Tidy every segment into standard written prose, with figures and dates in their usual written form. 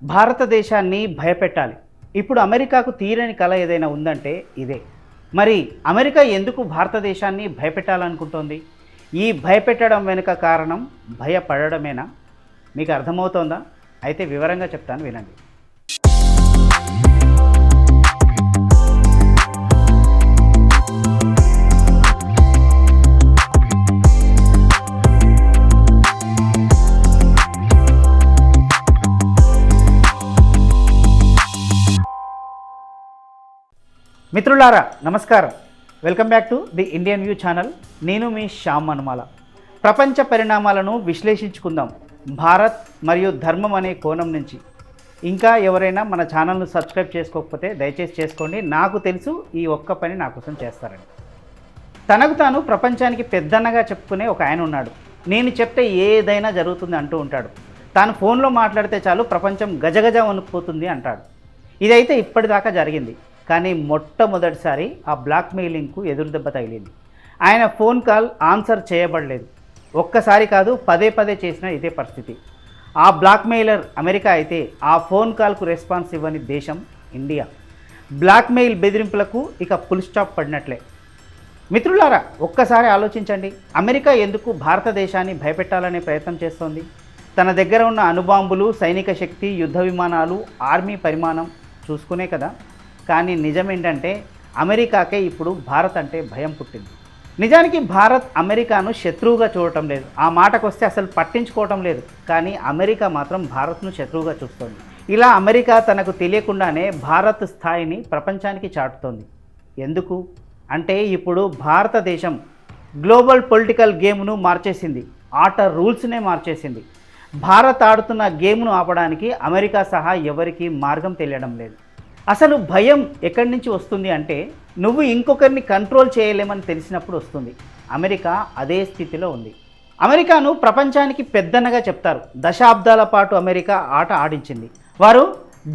భారతదేశాన్ని భయపెట్టాలి. ఇప్పుడు అమెరికాకు తీరని కల ఏదైనా ఉందంటే ఇదే. మరి అమెరికా ఎందుకు భారతదేశాన్ని భయపెట్టాలనుకుంటోంది? ఈ భయపెట్టడం వెనుక కారణం భయపడడమేనా? మీకు అర్థమవుతోందా? అయితే వివరంగా చెప్తాను, వినండి. మిత్రులారా నమస్కారం. Welcome back to the Indian view channel. నేను మీ శ్యామ్ అనుమాల. ప్రపంచ పరిణామాలను విశ్లేషించుకుందాం భారత్ మరియు ధర్మం అనే కోణం నుంచి. ఇంకా ఎవరైనా మన ఛానల్ను సబ్స్క్రైబ్ చేసుకోకపోతే దయచేసి చేసుకోండి. నాకు తెలుసు ఈ ఒక్క పని నా కోసం చేస్తారని. తనకు తాను ప్రపంచానికి పెద్దన్నగా చెప్పుకునే ఒక ఆయన ఉన్నాడు. నేను చెప్తే ఏదైనా జరుగుతుంది అంటూ ఉంటాడు. తాను ఫోన్లో మాట్లాడితే చాలు ప్రపంచం గజగజ వణుకుపోతుంది అంటాడు. ఇదైతే ఇప్పటిదాకా జరిగింది. కానీ మొట్టమొదటిసారి ఆ బ్లాక్మెయిలింగ్కు ఎదురుదెబ్బ తగిలింది. ఆయన ఫోన్ కాల్ ఆన్సర్ చేయబడలేదు. ఒక్కసారి కాదు, పదే పదే చేసిన ఇదే పరిస్థితి. ఆ బ్లాక్మెయిలర్ అమెరికా అయితే ఆ ఫోన్ కాల్కు రెస్పాన్స్ ఇవ్వని దేశం ఇండియా. బ్లాక్మెయిల్ బెదిరింపులకు ఇక ఫుల్ స్టాప్ పడినట్లే. మిత్రులారా ఒక్కసారి ఆలోచించండి. అమెరికా ఎందుకు భారతదేశాన్ని భయపెట్టాలనే ప్రయత్నం చేస్తోంది? తన దగ్గర ఉన్న అణుబాంబులు, సైనిక శక్తి, యుద్ధ విమానాలు, ఆర్మీ పరిమాణం చూసుకునే కదా. కానీ నిజం ఏంటంటే అమెరికాకే ఇప్పుడు భారత్ అంటే భయం పుట్టింది. నిజానికి భారత్ అమెరికాను శత్రువుగా చూడటం లేదు. ఆ మాటకు వస్తే అసలు పట్టించుకోవటం లేదు. కానీ అమెరికా మాత్రం భారత్ను శత్రువుగా చూస్తోంది. ఇలా అమెరికా తనకు తెలియకుండానే భారత్ స్థాయిని ప్రపంచానికి చాటుతోంది. ఎందుకు అంటే ఇప్పుడు భారతదేశం గ్లోబల్ పొలిటికల్ గేమ్ను మార్చేసింది. ఆట రూల్స్నే మార్చేసింది. భారత్ ఆడుతున్న గేమ్ను ఆపడానికి అమెరికా సహా ఎవరికీ మార్గం తెలియడం లేదు. అసలు భయం ఎక్కడి నుంచి వస్తుంది అంటే నువ్వు ఇంకొకరిని కంట్రోల్ చేయలేమని తెలిసినప్పుడు వస్తుంది. అమెరికా అదే స్థితిలో ఉంది. అమెరికాను ప్రపంచానికి పెద్దన్నగా చెప్తారు. దశాబ్దాల పాటు అమెరికా ఆట ఆడించింది. వారు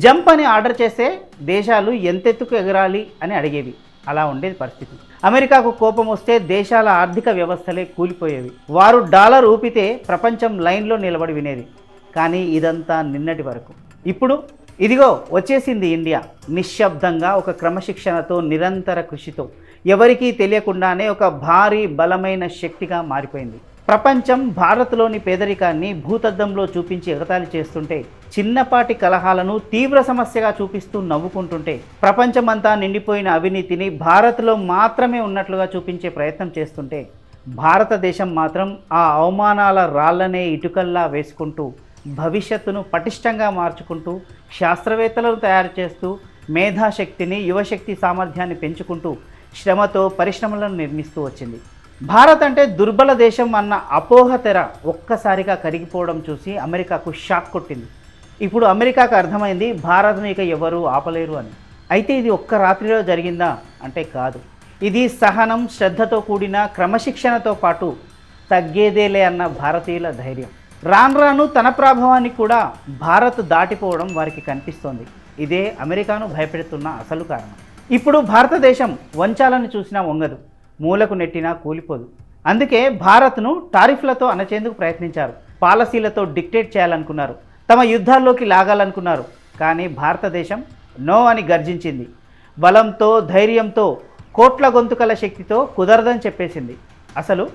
జంప్ అని ఆర్డర్ చేస్తే దేశాలు ఎంతెత్తుకు ఎగరాలి అని అడిగేవి. అలా ఉండేది పరిస్థితి. అమెరికాకు కోపం వస్తే దేశాల ఆర్థిక వ్యవస్థలే కూలిపోయేవి. వారు డాలర్ ఊపితే ప్రపంచం లైన్లో నిలబడి వినేది. కానీ ఇదంతా నిన్నటి వరకు. ఇప్పుడు ఇదిగో వచ్చేసింది ఇండియా. నిశ్శబ్దంగా, ఒక క్రమశిక్షణతో, నిరంతర కృషితో, ఎవరికీ తెలియకుండానే ఒక భారీ బలమైన శక్తిగా మారిపోయింది. ప్రపంచం భారత్లోని పేదరికాన్ని భూతద్దంలో చూపించి ఎగతాళి చేస్తుంటే, చిన్నపాటి కలహాలను తీవ్ర సమస్యగా చూపిస్తూ నవ్వుకుంటుంటే, ప్రపంచమంతా నిండిపోయిన అవినీతిని భారత్లో మాత్రమే ఉన్నట్లుగా చూపించే ప్రయత్నం చేస్తుంటే, భారతదేశం మాత్రం ఆ అవమానాల రాళ్లనే ఇటుకల్లా వేసుకుంటూ భవిష్యత్తును పటిష్టంగా మార్చుకుంటూ, శాస్త్రవేత్తలను తయారు చేస్తూ, మేధాశక్తిని, యువశక్తి సామర్థ్యాన్ని పెంచుకుంటూ, శ్రమతో పరిశ్రమలను నిర్మిస్తూ వచ్చింది. భారత్ అంటే దుర్బల దేశం అన్న అపోహ తెర ఒక్కసారిగా కరిగిపోవడం చూసి అమెరికాకు షాక్ కొట్టింది. ఇప్పుడు అమెరికాకు అర్థమైంది భారత్ను ఇక ఎవరూ ఆపలేరు అని. అయితే ఇది ఒక్క రాత్రిలో జరిగిందా అంటే కాదు. ఇది సహనం, శ్రద్ధతో కూడిన క్రమశిక్షణతో పాటు తగ్గేదేలే అన్న భారతీయుల ధైర్యం. రాను రాను తన ప్రభావాన్ని కూడా భారత్ దాటిపోవడం వారికి కనిపిస్తోంది. ఇదే అమెరికాను భయపెడుతున్న అసలు కారణం. ఇప్పుడు భారతదేశం వంచాలని చూసినా వంగదు, మూలకు నెట్టినా కూలిపోదు. అందుకే భారత్ను టారిఫ్లతో అణచేందుకు ప్రయత్నించారు. పాలసీలతో డిక్టేట్ చేయాలనుకున్నారు. తమ యుద్ధాల్లోకి లాగాలనుకున్నారు. కానీ భారతదేశం నో అని గర్జించింది. బలంతో, ధైర్యంతో, కోట్ల గొంతుకల శక్తితో కుదరదని చెప్పేసింది. అసలు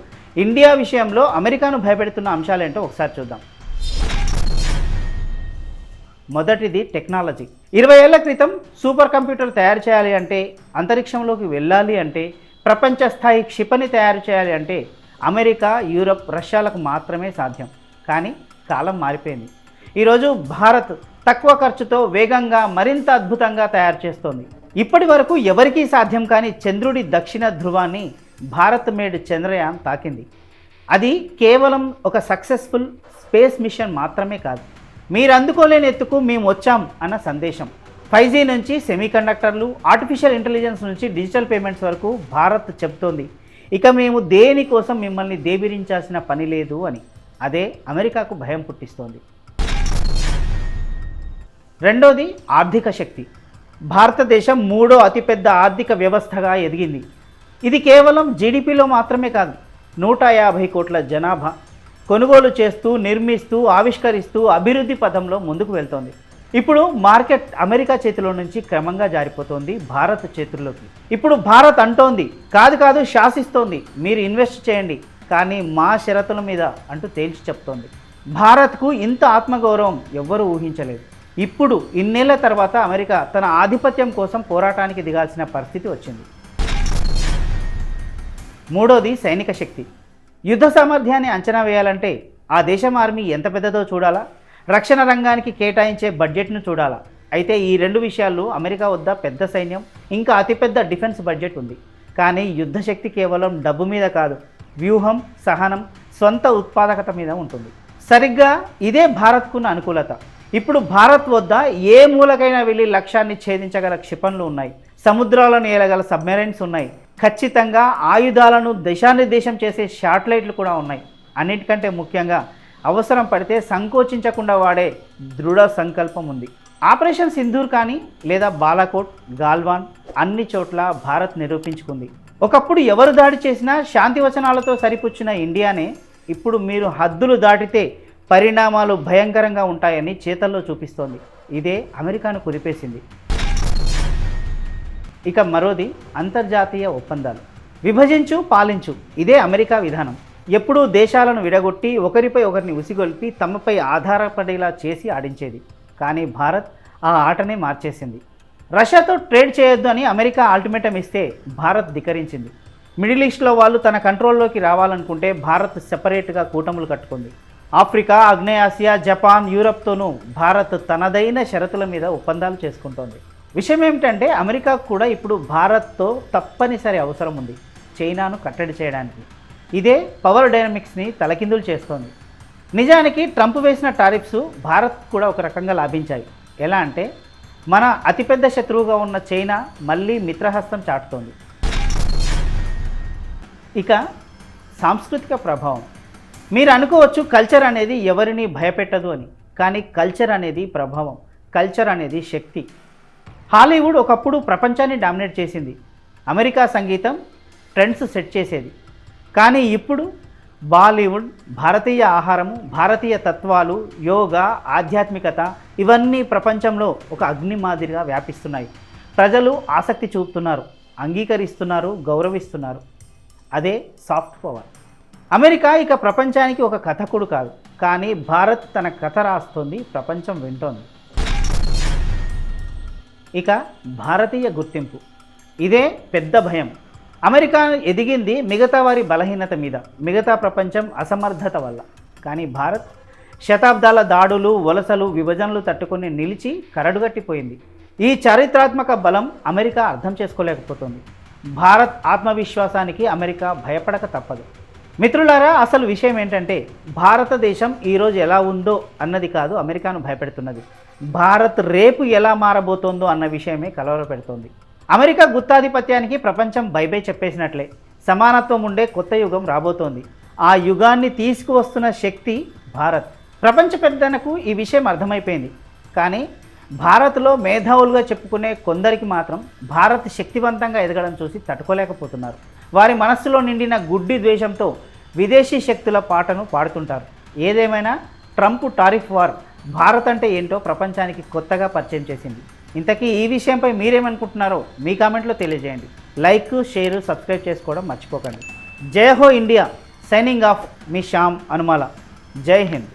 ఇండియా విషయంలో అమెరికాను భయపెడుతున్న అంశాలేంటో ఒకసారి చూద్దాం. మొదటిది టెక్నాలజీ. 20 ఏళ్ల క్రితం సూపర్ కంప్యూటర్ తయారు చేయాలి అంటే, అంతరిక్షంలోకి వెళ్ళాలి అంటే, ప్రపంచ స్థాయి క్షిపణి తయారు చేయాలి అంటే అమెరికా, యూరప్, రష్యాలకు మాత్రమే సాధ్యం. కానీ కాలం మారిపోయింది. ఈరోజు భారత్ తక్కువ ఖర్చుతో వేగంగా, మరింత అద్భుతంగా తయారు చేస్తోంది. ఇప్పటి వరకు ఎవరికీ సాధ్యం కాని చంద్రుడి దక్షిణ ధృవాన్ని భారత్ మేడ్ చంద్రయాన్ తాకింది. అది కేవలం ఒక సక్సెస్ఫుల్ స్పేస్ మిషన్ మాత్రమే కాదు, మీరు అందుకోలేని ఎత్తుకు మేము వచ్చాం అన్న సందేశం. 5G నుంచి సెమీకండక్టర్లు, ఆర్టిఫిషియల్ ఇంటెలిజెన్స్ నుంచి డిజిటల్ పేమెంట్స్ వరకు భారత్ చెబుతోంది ఇక మేము దేనికోసం మిమ్మల్ని దేబిరించాల్సిన పని లేదు అని. అదే అమెరికాకు భయం పుట్టిస్తోంది. రెండోది ఆర్థిక శక్తి. భారతదేశం 3వ అతిపెద్ద ఆర్థిక వ్యవస్థగా ఎదిగింది. ఇది కేవలం జీడిపిలో మాత్రమే కాదు, 150 కోట్ల జనాభా కొనుగోలు చేస్తూ, నిర్మిస్తూ, ఆవిష్కరిస్తూ అభివృద్ధి పథంలో ముందుకు వెళ్తోంది. ఇప్పుడు మార్కెట్ అమెరికా చేతిలో నుంచి క్రమంగా జారిపోతోంది భారత్ చేతుల్లోకి. ఇప్పుడు భారత్ అంటోంది, కాదు శాసిస్తోంది, మీరు ఇన్వెస్ట్ చేయండి కానీ మా షరతుల మీద అంటూ తేల్చి చెప్తోంది. భారత్కు ఇంత ఆత్మగౌరవం ఎవ్వరూ ఊహించలేదు. ఇప్పుడు ఇన్నేళ్ల తర్వాత అమెరికా తన ఆధిపత్యం కోసం పోరాటానికి దిగాల్సిన పరిస్థితి వచ్చింది. మూడోది సైనిక శక్తి. యుద్ధ సామర్థ్యాన్ని అంచనా వేయాలంటే ఆ దేశం ఆర్మీ ఎంత పెద్దదో చూడాలా, రక్షణ రంగానికి కేటాయించే బడ్జెట్ను చూడాలా. అయితే ఈ రెండు విషయాల్లో అమెరికా వద్ద పెద్ద సైన్యం, ఇంకా అతిపెద్ద డిఫెన్స్ బడ్జెట్ ఉంది. కానీ యుద్ధ శక్తి కేవలం డబ్బు మీద కాదు, వ్యూహం, సహనం, స్వంత ఉత్పాదకత మీద ఉంటుంది. సరిగ్గా ఇదే భారత్కున్న అనుకూలత. ఇప్పుడు భారత్ వద్ద ఏ మూలకైనా వెళ్ళి లక్ష్యాన్ని ఛేదించగల క్షిపణులు ఉన్నాయి, సముద్రాలను ఏలగల సబ్మెరైన్స్ ఉన్నాయి, ఖచ్చితంగా ఆయుధాలను దిశానిర్దేశం చేసే శాటిలైట్లు కూడా ఉన్నాయి. అన్నిటికంటే ముఖ్యంగా అవసరం పడితే సంకోచించకుండా వాడే దృఢ సంకల్పం ఉంది. ఆపరేషన్ సింధూర్ కానీ లేదా బాలాకోట్, గాల్వాన్ అన్ని చోట్ల భారత్ నిరూపించుకుంది. ఒకప్పుడు ఎవరు దాడి చేసినా శాంతి వచనాలతో సరిపుచ్చిన ఇండియానే ఇప్పుడు మీరు హద్దులు దాటితే పరిణామాలు భయంకరంగా ఉంటాయని చేతల్లో చూపిస్తోంది. ఇదే అమెరికాను కుదిపేసింది. ఇక మరోది అంతర్జాతీయ ఒప్పందాలు. విభజించు, పాలించు, ఇదే అమెరికా విధానం. ఎప్పుడూ దేశాలను విడగొట్టి ఒకరిపై ఒకరిని ఉసిగొల్పి తమపై ఆధారపడేలా చేసి ఆడించేది. కానీ భారత్ ఆ ఆటనే మార్చేసింది. రష్యాతో ట్రేడ్ చేయొద్దు అని అమెరికా అల్టిమేటం ఇస్తే భారత్ ధిక్కరించింది. మిడిల్ ఈస్ట్లో వాళ్ళు తన కంట్రోల్లోకి రావాలనుకుంటే భారత్ సెపరేట్గా కూటములు కట్టుకుంది. ఆఫ్రికా, ఆగ్నేయాసియా, జపాన్, యూరప్తోనూ భారత్ తనదైన షరతుల మీద ఒప్పందాలు చేసుకుంటోంది. విషయం ఏమిటంటే అమెరికాకు కూడా ఇప్పుడు భారత్తో తప్పనిసరి అవసరం ఉంది చైనాను కట్టడి చేయడానికి. ఇదే పవర్ డైనమిక్స్ని తలకిందులు చేస్తోంది. నిజానికి ట్రంప్ వేసిన టారిఫ్స్ భారత్ కూడా ఒక రకంగా లాభించాయి. ఎలా అంటే మన అతిపెద్ద శత్రువుగా ఉన్న చైనా మళ్ళీ మిత్రహస్తం చాటుతోంది. ఇక సాంస్కృతిక ప్రభావం. మీరు అనుకోవచ్చు కల్చర్ అనేది ఎవరిని భయపెట్టదు అని, కానీ కల్చర్ అనేది ప్రభావం, కల్చర్ అనేది శక్తి. హాలీవుడ్ ఒకప్పుడు ప్రపంచాన్ని డామినేట్ చేసింది. అమెరికా సంగీతం ట్రెండ్స్ సెట్ చేసేది. కానీ ఇప్పుడు బాలీవుడ్, భారతీయ ఆహారము, భారతీయ తత్వాలు, యోగా, ఆధ్యాత్మికత ఇవన్నీ ప్రపంచంలో ఒక అగ్ని మాదిరిగా వ్యాపిస్తున్నాయి. ప్రజలు ఆసక్తి చూపుతున్నారు, అంగీకరిస్తున్నారు, గౌరవిస్తున్నారు. అదే సాఫ్ట్ పవర్. అమెరికా ఇక ప్రపంచానికి ఒక కథకుడు కాదు, కానీ భారత్ తన కథ రాస్తోంది, ప్రపంచం వింటోంది. ఇక భారతీయ గుర్తింపు. ఇదే పెద్ద భయం. అమెరికా ఎదిగింది మిగతా వారి బలహీనత మీద, మిగతా ప్రపంచం అసమర్థత వల్ల. కానీ భారత్ శతాబ్దాల దాడులు, వలసలు, విభజనలు తట్టుకొని నిలిచి కరడుగట్టిపోయింది. ఈ చారిత్రాత్మక బలం అమెరికా అర్థం చేసుకోలేకపోతుంది. భారత్ ఆత్మవిశ్వాసానికి అమెరికా భయపడక తప్పదు. మిత్రులారా, అసలు విషయం ఏంటంటే భారతదేశం ఈరోజు ఎలా ఉందో అన్నది కాదు అమెరికాను భయపెడుతున్నది. భారత్ రేపు ఎలా మారబోతోందో అన్న విషయమే కలవరపెడుతోంది. అమెరికా గుత్తాధిపత్యానికి ప్రపంచం బైబై చెప్పేసినట్లే సమానత్వం ఉండే కొత్త యుగం రాబోతోంది. ఆ యుగాన్ని తీసుకువస్తున్న శక్తి భారత్. ప్రపంచ పెద్దనకు ఈ విషయం అర్థమైపోయింది. కానీ భారత్లో మేధావులుగా చెప్పుకునే కొందరికి మాత్రం భారత్ శక్తివంతంగా ఎదగడం చూసి తట్టుకోలేకపోతున్నారు. వారి మనస్సులో నిండిన గుడ్డి ద్వేషంతో విదేశీ శక్తుల పాటను పాడుతుంటారు. ఏదేమైనా ట్రంప్ టారిఫ్ వార్ భారత్ అంటే ఏంటో ప్రపంచానికి కొత్తగా పరిచయం చేసింది. ఇంతకీ ఈ విషయంపై మీరేమనుకుంటున్నారో మీ కామెంట్లో తెలియజేయండి. లైక్, షేర్, సబ్స్క్రైబ్ చేసుకోవడం మర్చిపోకండి. జై హో ఇండియా. సైనింగ్ ఆఫ్ మీ శ్యామ్ అనుమాల. జై హింద్.